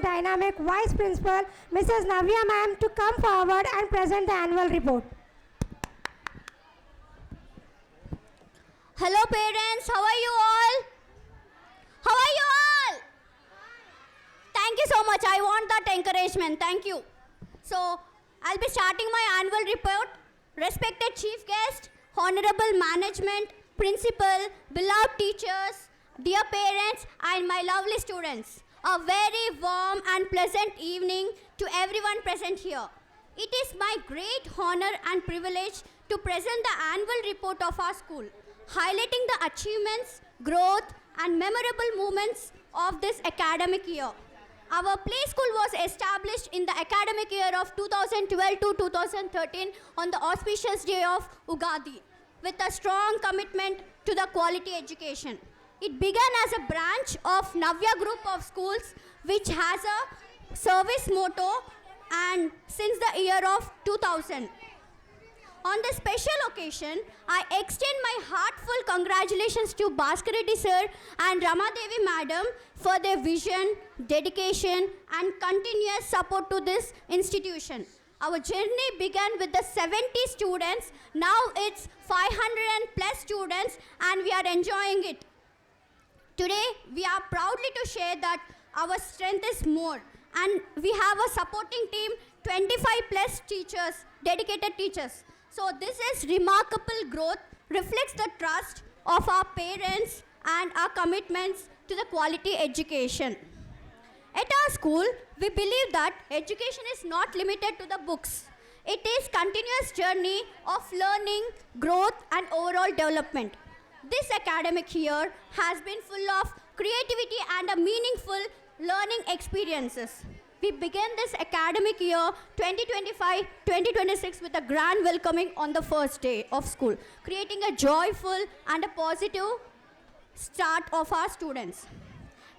Dynamic Vice Principal Mrs. Navya Ma'am to come forward and present the annual report. Hello parents, how are you all? How are you all? Thank you so much. I want that encouragement. Thank you. So, I'll be starting my annual report. Respected chief guest, honorable management, principal, beloved teachers, dear parents and my lovely students. A very warm and pleasant evening to everyone present here. It is my great honor and privilege to present the annual report of our school, highlighting the achievements, growth and memorable moments of this academic year. Our play school was established in the academic year of 2012 to 2013 on the auspicious day of Ugadi with a strong commitment to the quality education. It began as a branch of Navya Group of Schools which has a service motto and since the year of 2000. On this special occasion, I extend my heartfelt congratulations to Bhaskar Reddy sir and Ramadevi madam for their vision, dedication and continuous support to this institution. Our journey began with the 70 students. Now it's 500 and plus students and we are enjoying it. Today, we are proudly to share that our strength is more and we have a supporting team, 25 plus teachers, dedicated teachers. So this is remarkable growth, reflects the trust of our parents and our commitments to the quality education. At our school, we believe that education is not limited to the books. It is continuous journey of learning, growth and overall development. This academic year has been full of creativity and a meaningful learning experiences. We began this academic year 2025-2026 with a grand welcoming on the first day of school, creating a joyful and a positive start of our students.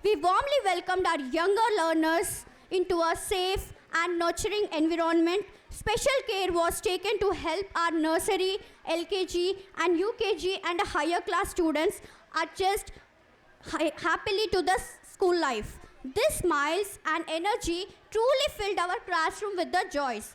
We warmly welcomed our younger learners into a safe and nurturing environment. Special care was taken to help our nursery, LKG and UKG and higher class students adjust happily to the school life. This smiles and energy truly filled our classroom with the joys.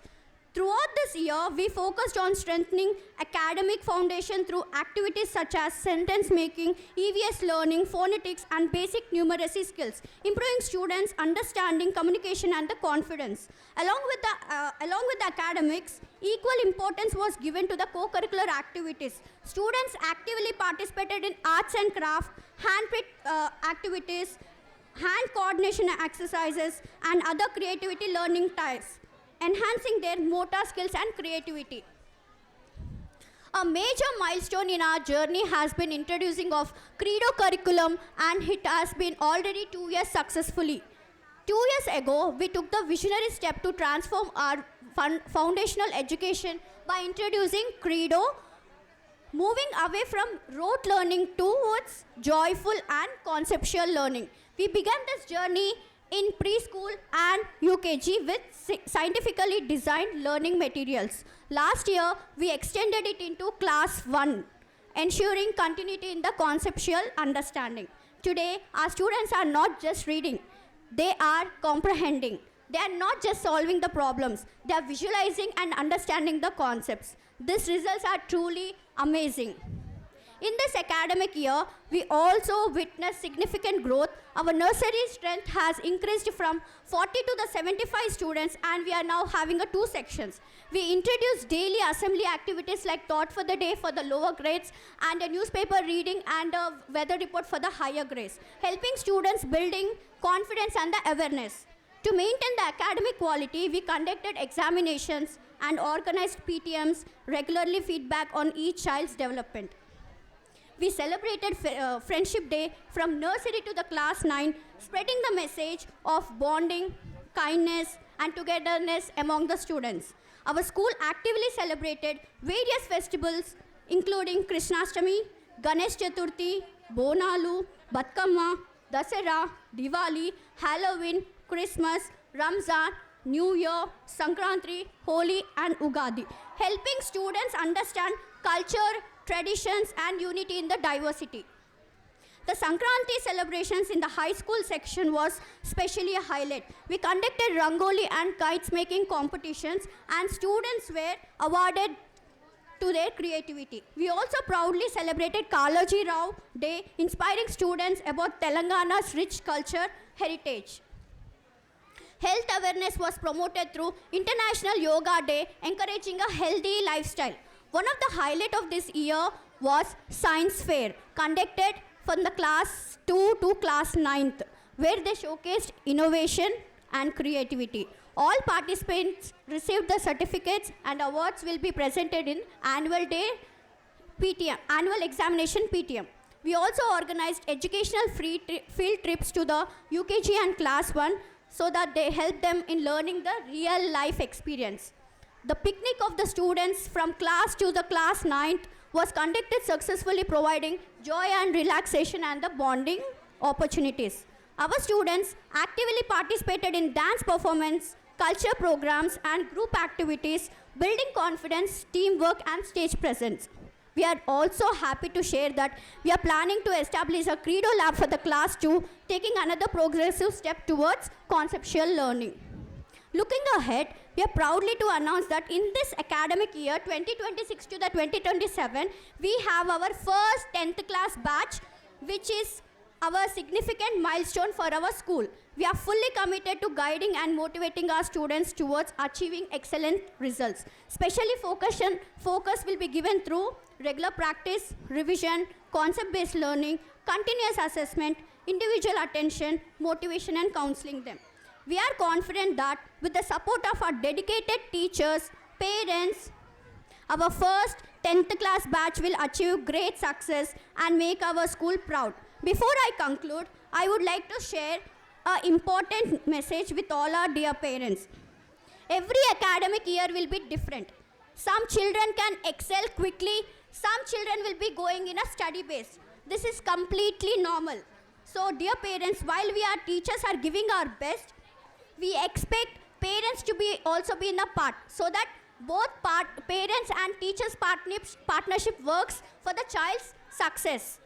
Throughout this year, we focused on strengthening academic foundation through activities such as sentence making, EVS learning, phonetics, and basic numeracy skills, improving students' understanding, communication, and the confidence. Along with the academics, equal importance was given to the co-curricular activities. Students actively participated in arts and craft, handprint activities, hand coordination exercises, and other creativity learning tasks, enhancing their motor skills and creativity. A major milestone in our journey has been introducing of Credo curriculum and it has been already 2 years successfully. 2 years ago, we took the visionary step to transform our foundational education by introducing Credo, moving away from rote learning towards joyful and conceptual learning. We began this journey in preschool and UKG with scientifically designed learning materials. Last year, we extended it into class 1, ensuring continuity in the conceptual understanding. Today, our students are not just reading, they are comprehending. They are not just solving the problems, they are visualizing and understanding the concepts. These results are truly amazing. In this academic year, we also witnessed significant growth. Our nursery strength has increased from 40 to the 75 students and we are now having 2 sections. We introduced daily assembly activities like thought for the day for the lower grades and a newspaper reading and a weather report for the higher grades, helping students building confidence and the awareness. To maintain the academic quality, we conducted examinations and organized PTMs, regularly feedback on each child's development. We celebrated Friendship Day from nursery to the class 9, spreading the message of bonding, kindness, and togetherness among the students. Our school actively celebrated various festivals, including Krishnashtami, Ganesh Chaturthi, Bonalu, Batkama, Dasara, Diwali, Halloween, Christmas, Ramzan, New Year, Sankranti, Holi, and Ugadi, helping students understand culture, traditions, and unity in the diversity. The Sankranti celebrations in the high school section was specially a highlight. We conducted Rangoli and kites making competitions and students were awarded to their creativity. We also proudly celebrated Kalaji Rao Day, inspiring students about Telangana's rich culture heritage. Health awareness was promoted through International Yoga Day, encouraging a healthy lifestyle. One of the highlights of this year was Science Fair, conducted from the class 2 to class 9th, where they showcased innovation and creativity. All participants received the certificates and awards will be presented in annual day PTM, annual examination PTM. We also organized educational field trips to the UKG and class 1 so that they help them in learning the real life experience. The picnic of the students from class to the class 9th was conducted successfully, providing joy and relaxation and the bonding opportunities. Our students actively participated in dance performance, culture programs and group activities, building confidence, teamwork and stage presence. We are also happy to share that we are planning to establish a Credo lab for the class 2, taking another progressive step towards conceptual learning. Looking ahead, we are proudly to announce that in this academic year 2026 to the 2027, we have our first 10th class batch, which is our significant milestone for our school. We are fully committed to guiding and motivating our students towards achieving excellent results. Specially focus will be given through regular practice, revision, concept-based learning, continuous assessment, individual attention, motivation and counseling them. We are confident that with the support of our dedicated teachers, parents, our first 10th class batch will achieve great success and make our school proud. Before I conclude, I would like to share an important message with all our dear parents. Every academic year will be different. Some children can excel quickly, some children will be going in a study base. This is completely normal. So dear parents, while we are teachers are giving our best, we expect parents to be also be in a part so that both parents and teachers partnership works for the child's success.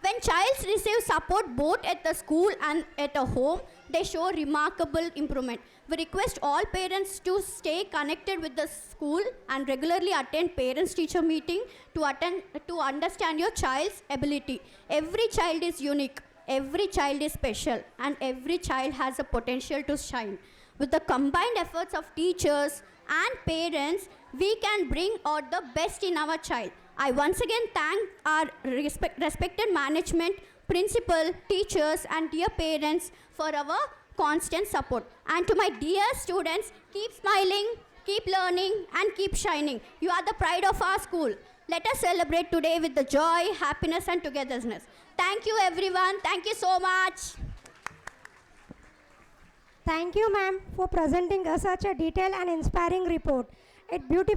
When childs receive support both at the school and at a home, they show remarkable improvement. We request all parents to stay connected with the school and regularly attend parents-teacher meeting to understand your child's ability. Every child is unique, every child is special, and every child has a potential to shine. With the combined efforts of teachers and parents, we can bring out the best in our child. I once again thank our respected management, principal, teachers and dear parents for our constant support. And to my dear students, keep smiling, keep learning and keep shining. You are the pride of our school. Let us celebrate today with the joy, happiness and togetherness. Thank you everyone. Thank you so much. Thank you, ma'am, for presenting us such a detailed and inspiring report. It beautiful.